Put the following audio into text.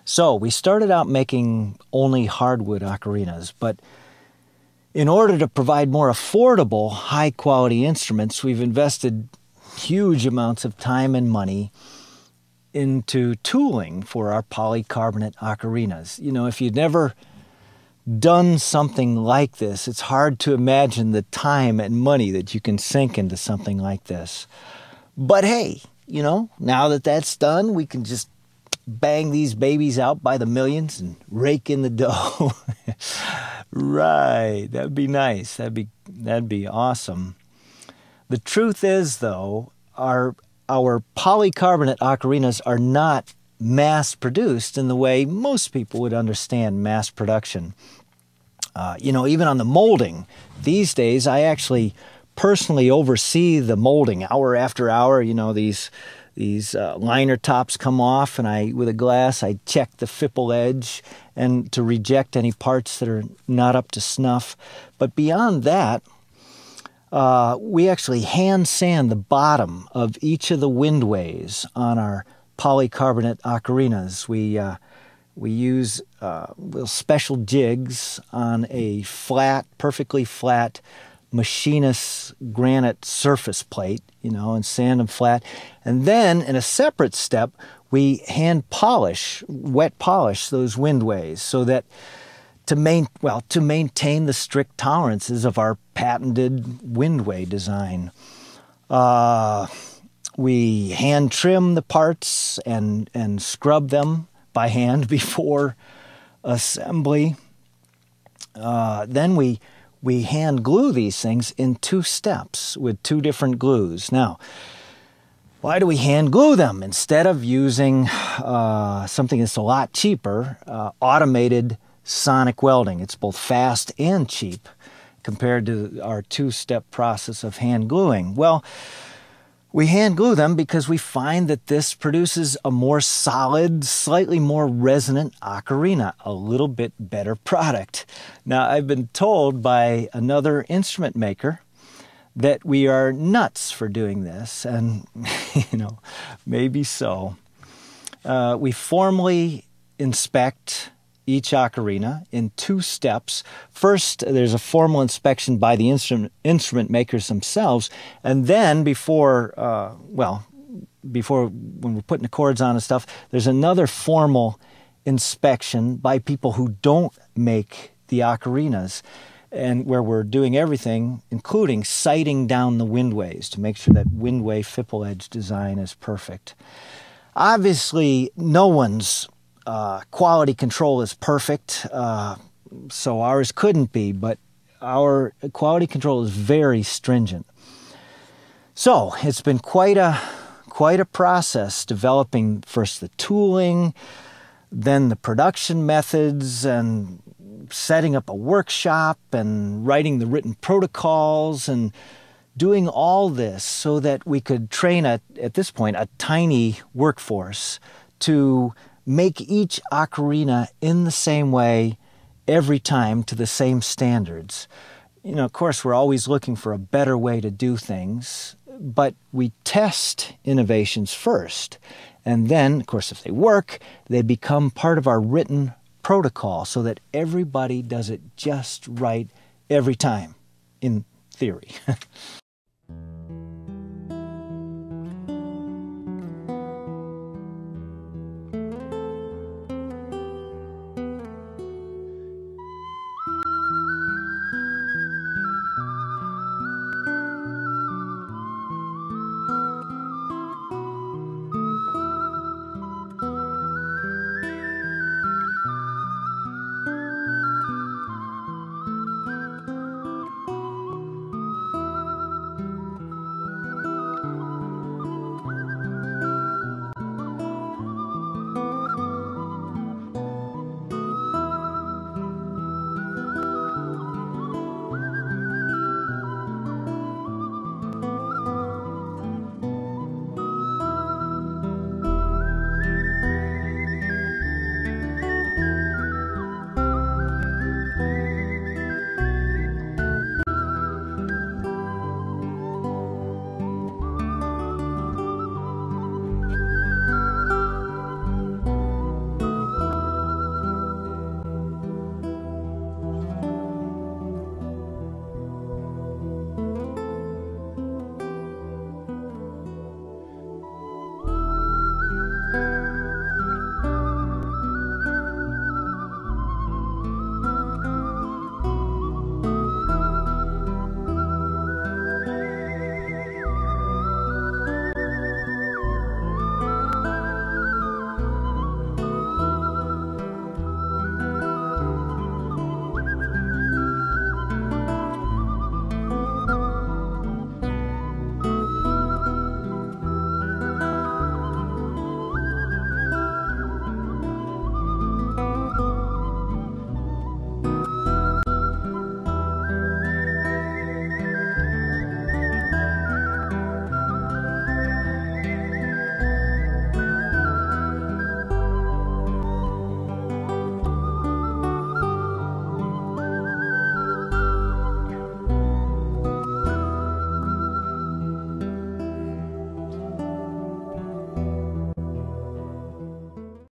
So we started out making only hardwood ocarinas, but in order to provide more affordable, high-quality instruments, we've invested huge amounts of time and money into tooling for our polycarbonate ocarinas. You know, if you've never done something like this, it's hard to imagine the time and money that you can sink into something like this. But hey, you know, now that that's done, we can just bang these babies out by the millions and rake in the dough. Right, that'd be nice. That'd be awesome. The truth is, though, our polycarbonate ocarinas are not mass-produced in the way most people would understand mass production. You know, even on the molding, these days I actually personally oversee the molding hour after hour. You know, these liner tops come off, and with a glass, I check the fipple edge and to reject any parts that are not up to snuff. But beyond that, we actually hand sand the bottom of each of the windways on our polycarbonate ocarinas. We use little special jigs on a flat, perfectly flat machinist granite surface plate, you know, and sand them flat. And then in a separate step, we hand polish, wet polish those windways so that to maintain the strict tolerances of our patented windway design. We hand trim the parts and scrub them by hand before assembly. Then we hand glue these things in 2 steps with 2 different glues. Now, why do we hand glue them instead of using something that's a lot cheaper, automated sonic welding? It's both fast and cheap compared to our 2-step process of hand gluing. Well, we hand glue them because we find that this produces a more solid, slightly more resonant ocarina, a little bit better product. Now, I've been told by another instrument maker that we are nuts for doing this, and you know, maybe so. We formally inspect each ocarina in 2 steps. First, there's a formal inspection by the instrument makers themselves, and then before when we're putting the chords on and stuff, there's another formal inspection by people who don't make the ocarinas, and where we're doing everything, including sighting down the windways to make sure that windway fipple edge design is perfect. Obviously, no one's quality control is perfect, so ours couldn't be, but our quality control is very stringent. So it's been quite a process developing first the tooling, then the production methods, and setting up a workshop and writing the written protocols and doing all this so that we could train at this point a tiny workforce to make each ocarina in the same way every time to the same standards. You know, of course, we're always looking for a better way to do things, but we test innovations first. And then, of course, if they work, they become part of our written protocol so that everybody does it just right every time, in theory.